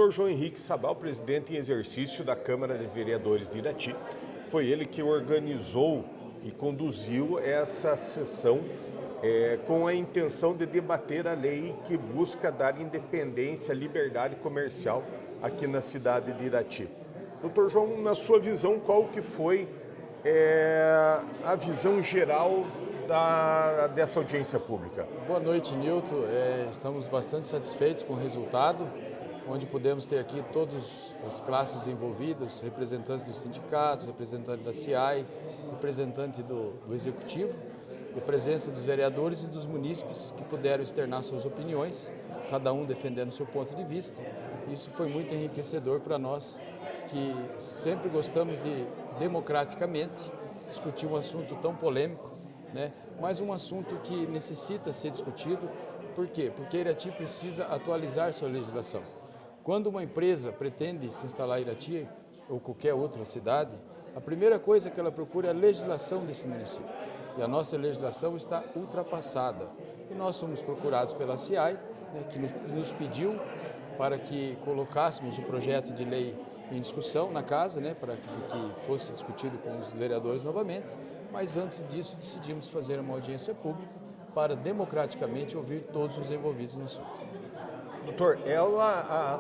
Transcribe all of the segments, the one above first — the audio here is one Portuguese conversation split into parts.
Dr. João Henrique Sabal, presidente em exercício da Câmara de Vereadores de Irati, foi ele que organizou e conduziu essa sessão com a intenção de debater a lei que busca dar independência, liberdade comercial aqui na cidade de Irati. Dr. João, na sua visão, qual que foi a visão geral dessa audiência pública? Boa noite, Nilton. Estamos bastante satisfeitos com o resultado, onde pudemos ter aqui todas as classes envolvidas, representantes dos sindicatos, representantes da CIAI, representante do Executivo, a presença dos vereadores e dos munícipes que puderam externar suas opiniões, cada um defendendo seu ponto de vista. Isso foi muito enriquecedor para nós, que sempre gostamos de, democraticamente, discutir um assunto tão polêmico, né? Mas um assunto que necessita ser discutido. Por quê? Porque Irati precisa atualizar sua legislação. Quando uma empresa pretende se instalar em Irati ou qualquer outra cidade, a primeira coisa que ela procura é a legislação desse município. E a nossa legislação está ultrapassada. E nós fomos procurados pela CIAI, né, que nos pediu para que colocássemos o projeto de lei em discussão na casa, né, para que fosse discutido com os vereadores novamente. Mas antes disso decidimos fazer uma audiência pública para democraticamente ouvir todos os envolvidos no assunto. Doutor,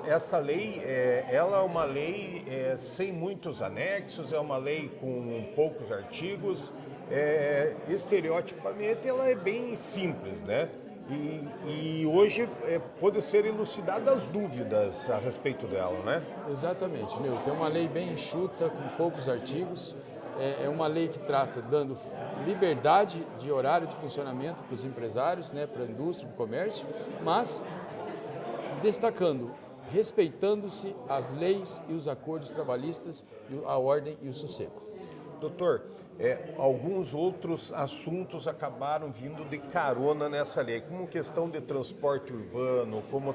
essa lei, ela é uma lei sem muitos anexos, é uma lei com poucos artigos, estereotipamente ela é bem simples, né? E hoje pode ser elucidadas as dúvidas a respeito dela, né? Exatamente, Nilton. É uma lei bem enxuta, com poucos artigos. É uma lei que trata dando liberdade de horário de funcionamento para os empresários, né, para a indústria, para o comércio, mas destacando, respeitando-se as leis e os acordos trabalhistas, a ordem e o sossego. Doutor, alguns outros assuntos acabaram vindo de carona nessa lei, como questão de transporte urbano, como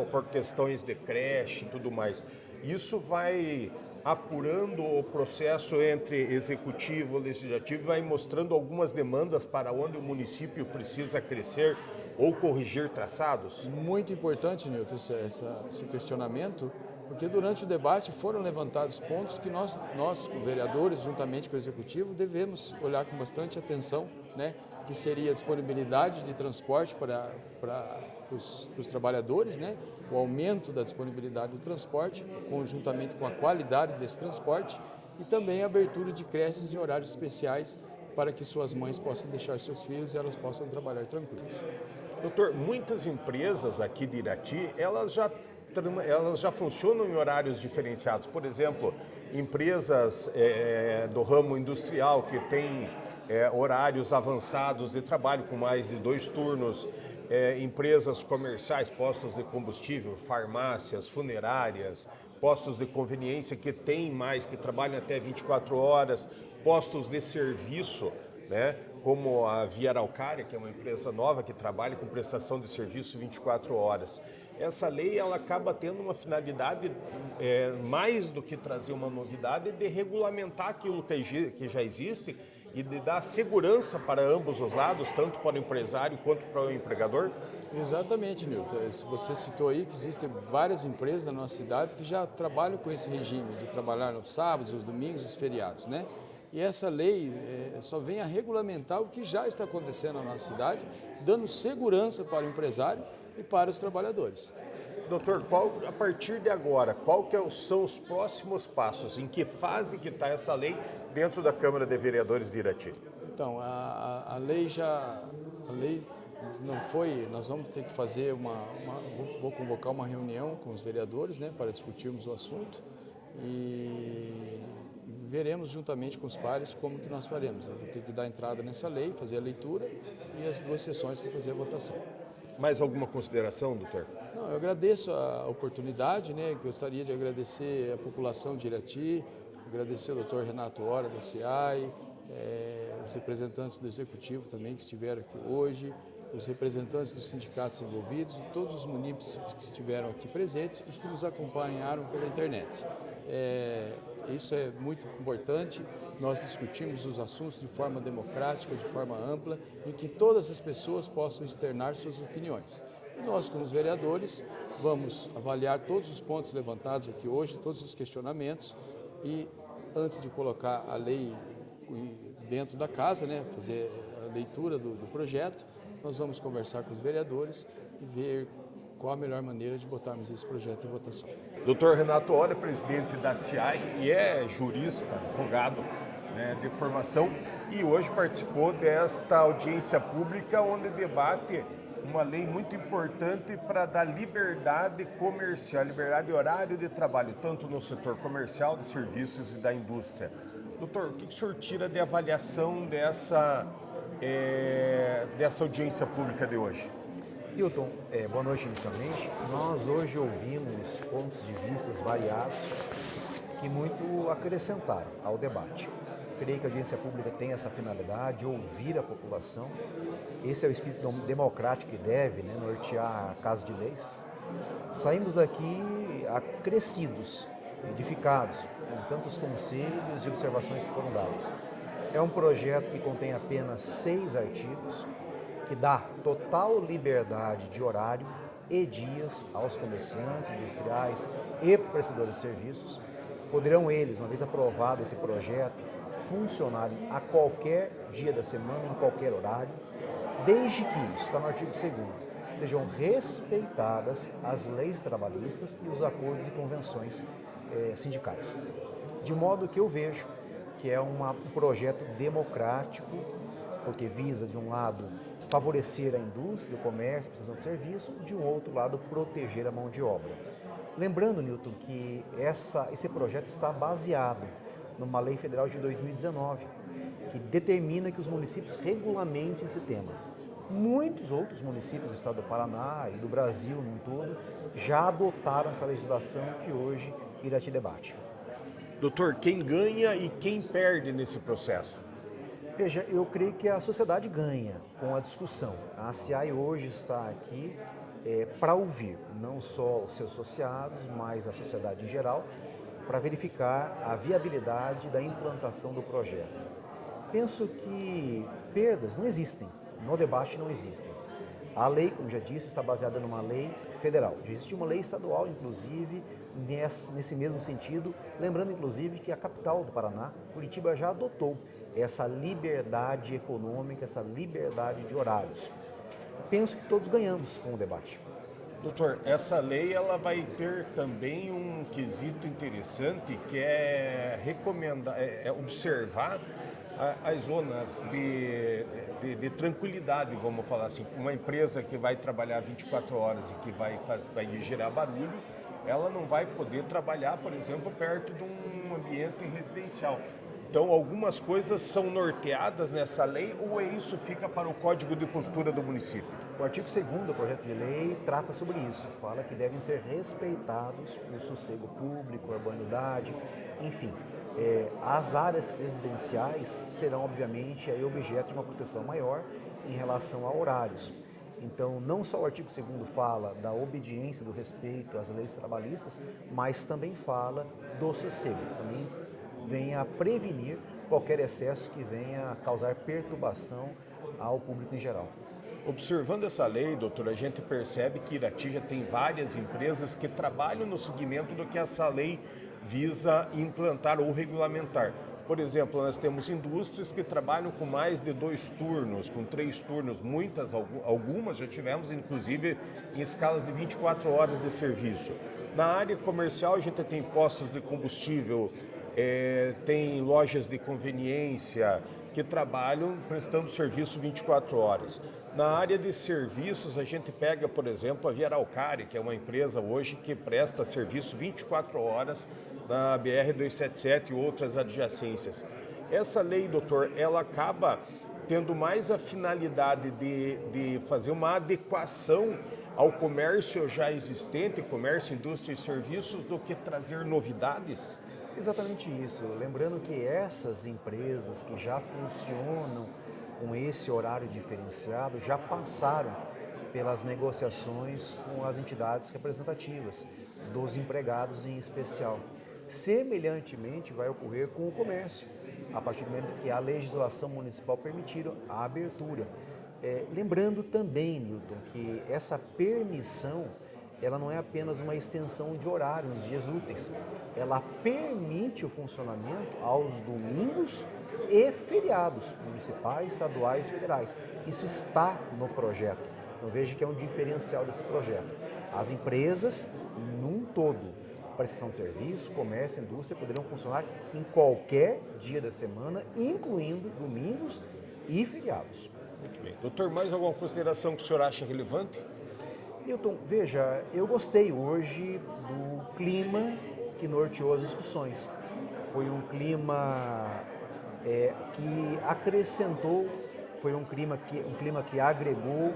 por questões de creche e tudo mais. Isso vai apurando o processo entre executivo e legislativo, vai mostrando algumas demandas para onde o município precisa crescer ou corrigir traçados? Muito importante, Nilton, esse questionamento, porque durante o debate foram levantados pontos que nós vereadores, juntamente com o Executivo, devemos olhar com bastante atenção, né? Que seria a disponibilidade de transporte para os trabalhadores, né? O aumento da disponibilidade do transporte, conjuntamente com a qualidade desse transporte, e também a abertura de creches em horários especiais para que suas mães possam deixar seus filhos e elas possam trabalhar tranquilas. Doutor, muitas empresas aqui de Irati, elas já funcionam em horários diferenciados. Por exemplo, empresas do ramo industrial que têm horários avançados de trabalho com mais de 2 turnos, empresas comerciais, postos de combustível, farmácias, funerárias, postos de conveniência que trabalham até 24 horas, postos de serviço, né? Como a Via Araucária, que é uma empresa nova que trabalha com prestação de serviço 24 horas. Essa lei ela acaba tendo uma finalidade, mais do que trazer uma novidade, de regulamentar aquilo que já existe e de dar segurança para ambos os lados, tanto para o empresário quanto para o empregador? Exatamente, Nilton. Você citou aí que existem várias empresas na nossa cidade que já trabalham com esse regime de trabalhar nos sábados, os domingos, os feriados, né? E essa lei só vem a regulamentar o que já está acontecendo na nossa cidade, dando segurança para o empresário e para os trabalhadores. Doutor, a partir de agora, são os próximos passos? Em que fase que está essa lei dentro da Câmara de Vereadores de Irati? Então, a lei não foi, nós vamos ter que fazer vou convocar uma reunião com os vereadores, né, para discutirmos o assunto e veremos juntamente com os pares como que nós faremos. Vamos ter que dar entrada nessa lei, fazer a leitura e as 2 sessões para fazer a votação. Mais alguma consideração, doutor? Não, eu agradeço a oportunidade, né? Gostaria de agradecer a população de Irati, agradecer ao doutor Renato Hora, da CIAI, os representantes do Executivo também que estiveram aqui hoje, os representantes dos sindicatos envolvidos e todos os munícipes que estiveram aqui presentes e que nos acompanharam pela internet. Isso é muito importante, nós discutimos os assuntos de forma democrática, de forma ampla, em que todas as pessoas possam externar suas opiniões. E nós, como os vereadores, vamos avaliar todos os pontos levantados aqui hoje, todos os questionamentos e antes de colocar a lei dentro da casa, né, fazer a leitura do projeto, nós vamos conversar com os vereadores e ver qual a melhor maneira de botarmos esse projeto em votação. Dr. Renato Ora, presidente da CIAI e é jurista, advogado, né, de formação, e hoje participou desta audiência pública onde debate uma lei muito importante para dar liberdade comercial, liberdade de horário de trabalho, tanto no setor comercial, de serviços e da indústria. Doutor, o que o senhor tira de avaliação dessa audiência pública de hoje? Hilton, boa noite inicialmente. Nós hoje ouvimos pontos de vista variados que muito acrescentaram ao debate. Creio que a audiência pública tem essa finalidade, ouvir a população. Esse é o espírito democrático que deve, né, nortear a Casa de Leis. Saímos daqui acrescidos, edificados, com tantos conselhos e observações que foram dadas. É um projeto que contém apenas 6 artigos, que dá total liberdade de horário e dias aos comerciantes, industriais e prestadores de serviços. Poderão eles, uma vez aprovado esse projeto, funcionarem a qualquer dia da semana, em qualquer horário, desde que, isso está no artigo 2º, sejam respeitadas as leis trabalhistas e os acordos e convenções sindicais. De modo que eu vejo que é um projeto democrático, porque visa, de um lado, favorecer a indústria, o comércio, a prestação de serviço, de um outro lado, proteger a mão de obra. Lembrando, Newton, que esse projeto está baseado numa lei federal de 2019, que determina que os municípios regulamentem esse tema. Muitos outros municípios do estado do Paraná e do Brasil no todo já adotaram essa legislação que hoje Irati debate. Doutor, quem ganha e quem perde nesse processo? Veja, eu creio que a sociedade ganha com a discussão. A CIAI hoje está aqui para ouvir não só os seus associados, mas a sociedade em geral, para verificar a viabilidade da implantação do projeto. Penso que perdas não existem, no debate não existem. A lei, como já disse, está baseada numa lei federal. Já existe uma lei estadual, inclusive, nesse mesmo sentido, lembrando, inclusive, que a capital do Paraná, Curitiba, já adotou essa liberdade econômica, essa liberdade de horários. Penso que todos ganhamos com o debate. Doutor, essa lei ela vai ter também um quesito interessante que é observar as zonas de tranquilidade, vamos falar assim. Uma empresa que vai trabalhar 24 horas e que vai gerar barulho, ela não vai poder trabalhar, por exemplo, perto de um ambiente residencial. Então, algumas coisas são norteadas nessa lei ou isso fica para o Código de Postura do município? O artigo 2º do projeto de lei trata sobre isso, fala que devem ser respeitados o sossego público, a urbanidade, enfim. As áreas residenciais serão, obviamente, aí objeto de uma proteção maior em relação a horários. Então, não só o artigo 2º fala da obediência, do respeito às leis trabalhistas, mas também fala do sossego, também vem a prevenir qualquer excesso que venha a causar perturbação ao público em geral. Observando essa lei, doutor, a gente percebe que Irati já tem várias empresas que trabalham no seguimento do que essa lei visa implantar ou regulamentar. Por exemplo, nós temos indústrias que trabalham com mais de 2 turnos, com 3 turnos, algumas já tivemos, inclusive, em escalas de 24 horas de serviço. Na área comercial, a gente tem postos de combustível, tem lojas de conveniência que trabalham prestando serviço 24 horas. Na área de serviços, a gente pega, por exemplo, a Via Araucária, que é uma empresa hoje que presta serviço 24 horas na BR-277 e outras adjacências. Essa lei, doutor, ela acaba tendo mais a finalidade de fazer uma adequação ao comércio já existente, comércio, indústria e serviços, do que trazer novidades? Exatamente isso. Lembrando que essas empresas que já funcionam com esse horário diferenciado já passaram pelas negociações com as entidades representativas, dos empregados em especial. Semelhantemente vai ocorrer com o comércio, a partir do momento que a legislação municipal permitir a abertura. Lembrando também, Newton, que essa permissão ela não é apenas uma extensão de horário nos dias úteis, ela permite o funcionamento aos domingos e feriados municipais, estaduais e federais. Isso está no projeto. Então veja que é um diferencial desse projeto. As empresas, num todo, prestação de serviço, comércio, indústria, poderão funcionar em qualquer dia da semana, incluindo domingos e feriados. Muito bem. Doutor, mais alguma consideração que o senhor acha relevante? Newton, veja, eu gostei hoje do clima que norteou as discussões. Foi um clima que acrescentou, foi um clima que agregou,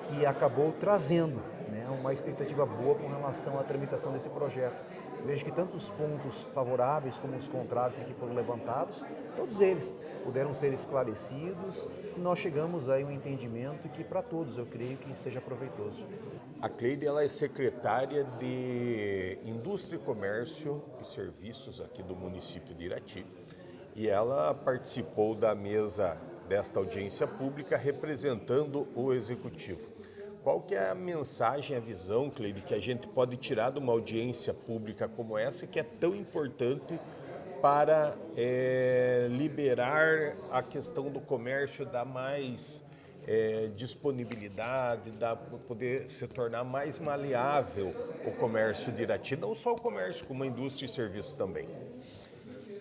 que acabou trazendo, né, uma expectativa boa com relação à tramitação desse projeto. Vejo que tanto os pontos favoráveis como os contrários que aqui foram levantados, todos eles puderam ser esclarecidos e nós chegamos a um entendimento que para todos eu creio que seja proveitoso. A Cleide, ela é secretária de Indústria, Comércio e Serviços aqui do município de Irati e ela participou da mesa desta audiência pública representando o Executivo. Qual que é a mensagem, a visão, Cleide, que a gente pode tirar de uma audiência pública como essa, que é tão importante para liberar a questão do comércio, dar mais disponibilidade, poder se tornar mais maleável o comércio de Irati, não só o comércio, como a indústria e serviços também?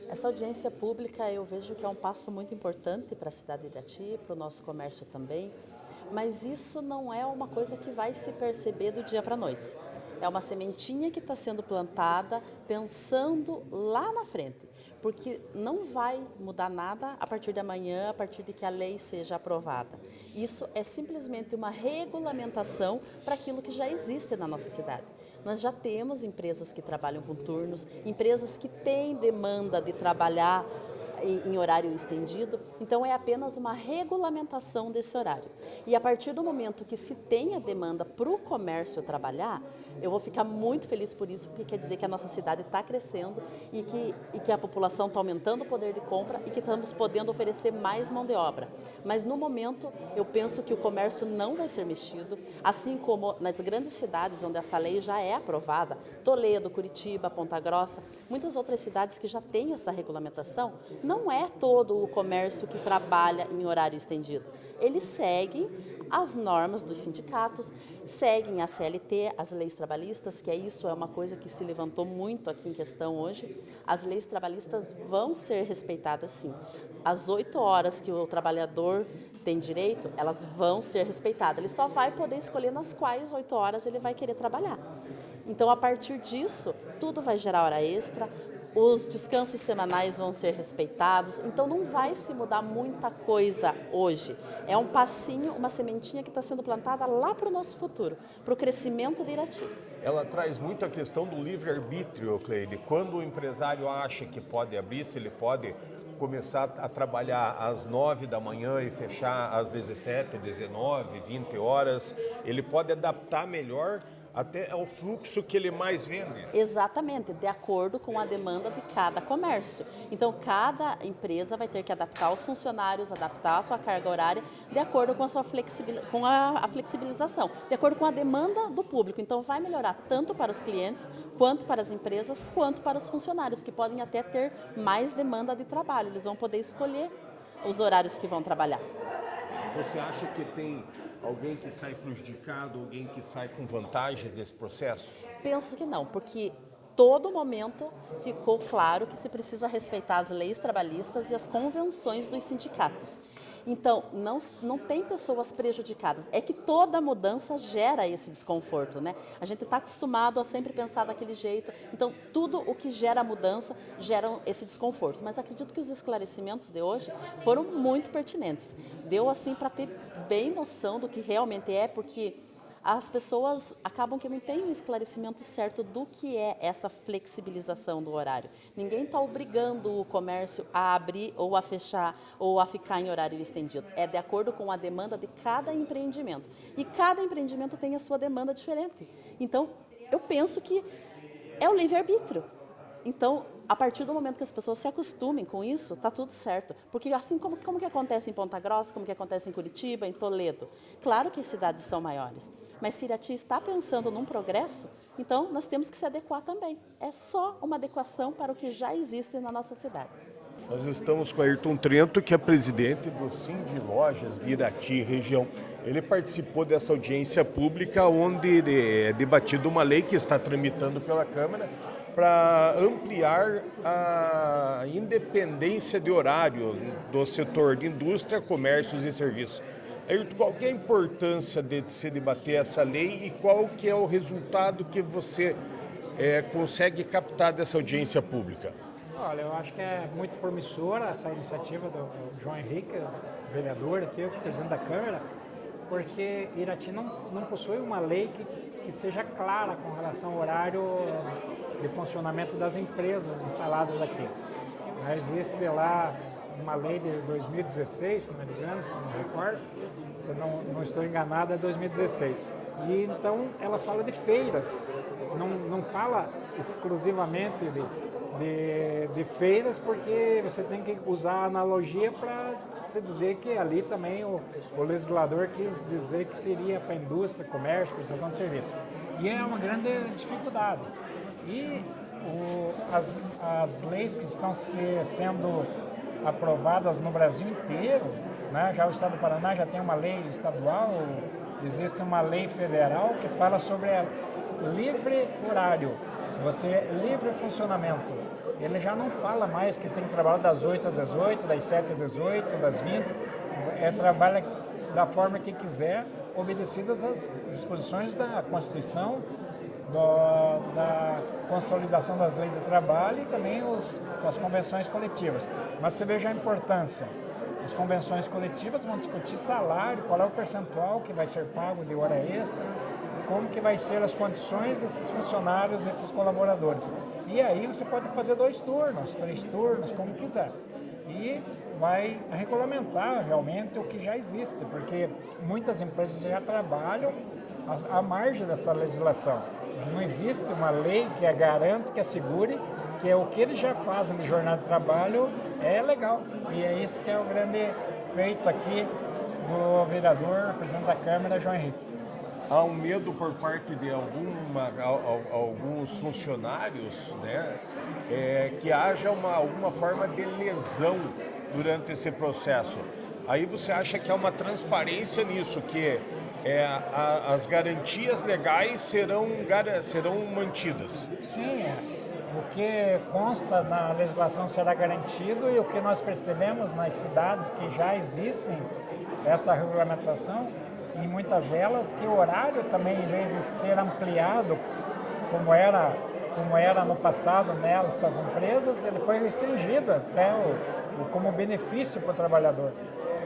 Essa audiência pública eu vejo que é um passo muito importante para a cidade de Irati, para o nosso comércio também, mas isso não é uma coisa que vai se perceber do dia para a noite. É uma sementinha que está sendo plantada pensando lá na frente, porque não vai mudar nada a partir de amanhã, a partir de que a lei seja aprovada. Isso é simplesmente uma regulamentação para aquilo que já existe na nossa cidade. Nós já temos empresas que trabalham com turnos, empresas que têm demanda de trabalhar em horário estendido, então é apenas uma regulamentação desse horário. E a partir do momento que se tem a demanda para o comércio trabalhar, eu vou ficar muito feliz por isso, porque quer dizer que a nossa cidade está crescendo e que a população está aumentando o poder de compra e que estamos podendo oferecer mais mão de obra. Mas no momento eu penso que o comércio não vai ser mexido, assim como nas grandes cidades onde essa lei já é aprovada, Toledo, Curitiba, Ponta Grossa, muitas outras cidades que já têm essa regulamentação, não é todo o comércio que trabalha em horário estendido. Eles seguem as normas dos sindicatos, seguem a CLT, as leis trabalhistas, que isso é uma coisa que se levantou muito aqui em questão hoje. As leis trabalhistas vão ser respeitadas sim. As 8 horas que o trabalhador tem direito, elas vão ser respeitadas. Ele só vai poder escolher nas quais 8 horas ele vai querer trabalhar. Então, a partir disso, tudo vai gerar hora extra, os descansos semanais vão ser respeitados, então não vai se mudar muita coisa hoje. É um passinho, uma sementinha que está sendo plantada lá para o nosso futuro, para o crescimento de Irati. Ela traz muito a questão do livre-arbítrio, Cleide. Quando o empresário acha que pode abrir, se ele pode começar a trabalhar às 9 da manhã e fechar às 17, 19, 20 horas, ele pode adaptar melhor até ao fluxo que ele mais vende. Exatamente, de acordo com a demanda de cada comércio. Então, cada empresa vai ter que adaptar os funcionários, adaptar a sua carga horária de acordo com a sua flexibilização, de acordo com a demanda do público. Então, vai melhorar tanto para os clientes, quanto para as empresas, quanto para os funcionários, que podem até ter mais demanda de trabalho. Eles vão poder escolher os horários que vão trabalhar. Você acha que tem alguém que sai prejudicado, alguém que sai com vantagens desse processo? Penso que não, porque todo momento ficou claro que se precisa respeitar as leis trabalhistas e as convenções dos sindicatos. Então, não tem pessoas prejudicadas. É que toda mudança gera esse desconforto, né? A gente está acostumado a sempre pensar daquele jeito. Então, tudo o que gera mudança gera esse desconforto. Mas acredito que os esclarecimentos de hoje foram muito pertinentes. Deu, assim, para ter bem noção do que realmente é, porque as pessoas acabam que não têm um esclarecimento certo do que é essa flexibilização do horário. Ninguém está obrigando o comércio a abrir ou a fechar ou a ficar em horário estendido. É de acordo com a demanda de cada empreendimento. E cada empreendimento tem a sua demanda diferente. Então, eu penso que é o livre-arbítrio. Então, a partir do momento que as pessoas se acostumem com isso, está tudo certo. Porque assim como que acontece em Ponta Grossa, como que acontece em Curitiba, em Toledo. Claro que as cidades são maiores, mas se Irati está pensando num progresso, então nós temos que se adequar também. É só uma adequação para o que já existe na nossa cidade. Nós estamos com Ayrton Trento, que é presidente do Sindi Lojas de Irati, região. Ele participou dessa audiência pública onde é debatida uma lei que está tramitando pela Câmara para ampliar a independência de horário do setor de indústria, comércios e serviços. Ayrton, qual que é a importância de se debater essa lei e qual que é o resultado que você consegue captar dessa audiência pública? Olha, eu acho que é muito promissora essa iniciativa do João Henrique, vereador aqui, o presidente da Câmara, porque Irati não possui uma lei que seja clara com relação ao horário de funcionamento das empresas instaladas aqui. Existe lá uma lei de 2016, se não me engano, se não me recordo, se não estou enganado, é 2016. E então ela fala de feiras, não fala exclusivamente de feiras, porque você tem que usar a analogia para se dizer que ali também o legislador quis dizer que seria para indústria, comércio, prestação de serviço. E é uma grande dificuldade. E as leis que estão sendo aprovadas no Brasil inteiro, né? Já o Estado do Paraná já tem uma lei estadual, existe uma lei federal que fala sobre livre horário, livre funcionamento. Ele já não fala mais que tem que trabalhar das 8 às 18, das 7 às 18, das 20, trabalha da forma que quiser, obedecidas as disposições da Constituição, da consolidação das leis do trabalho e também das convenções coletivas. Mas você veja a importância. As convenções coletivas vão discutir salário, qual é o percentual que vai ser pago de hora extra, como que vai ser as condições desses funcionários, desses colaboradores. E aí você pode fazer 2 turnos, 3 turnos, como quiser. E vai regulamentar realmente o que já existe, porque muitas empresas já trabalham à margem dessa legislação. Não existe uma lei que garante, que assegure que o que eles já fazem de jornada de trabalho é legal. E é isso que é o grande feito aqui do vereador, presidente da Câmara, João Henrique. Há um medo por parte de alguns funcionários, né, que haja alguma forma de lesão durante esse processo. Aí você acha que há uma transparência nisso, que as garantias legais serão mantidas? Sim, o que consta na legislação será garantido e o que nós percebemos nas cidades que já existem essa regulamentação, em muitas delas, que o horário também, em vez de ser ampliado, como era no passado nessas empresas, ele foi restringido até como benefício para o trabalhador,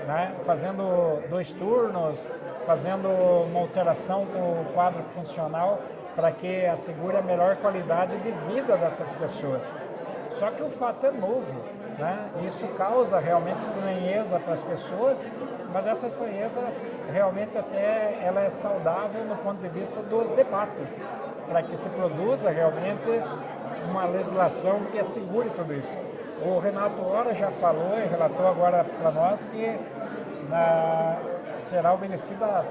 né? Fazendo 2 turnos, fazendo uma alteração com o quadro funcional para que assegure a melhor qualidade de vida dessas pessoas. Só que o fato é novo, né? Isso causa realmente estranheza para as pessoas, mas essa estranheza realmente até ela é saudável no ponto de vista dos debates, para que se produza realmente uma legislação que assegure tudo isso. O Renato Ora já falou e relatou agora para nós que será obedecida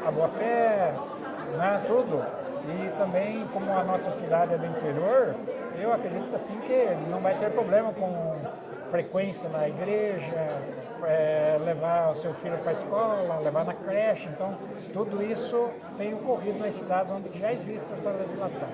a boa-fé, né, tudo. E também, como a nossa cidade é do interior, eu acredito assim que não vai ter problema com frequência na igreja, levar o seu filho para a escola, levar na creche. Então, tudo isso tem ocorrido nas cidades onde já existe essa legislação.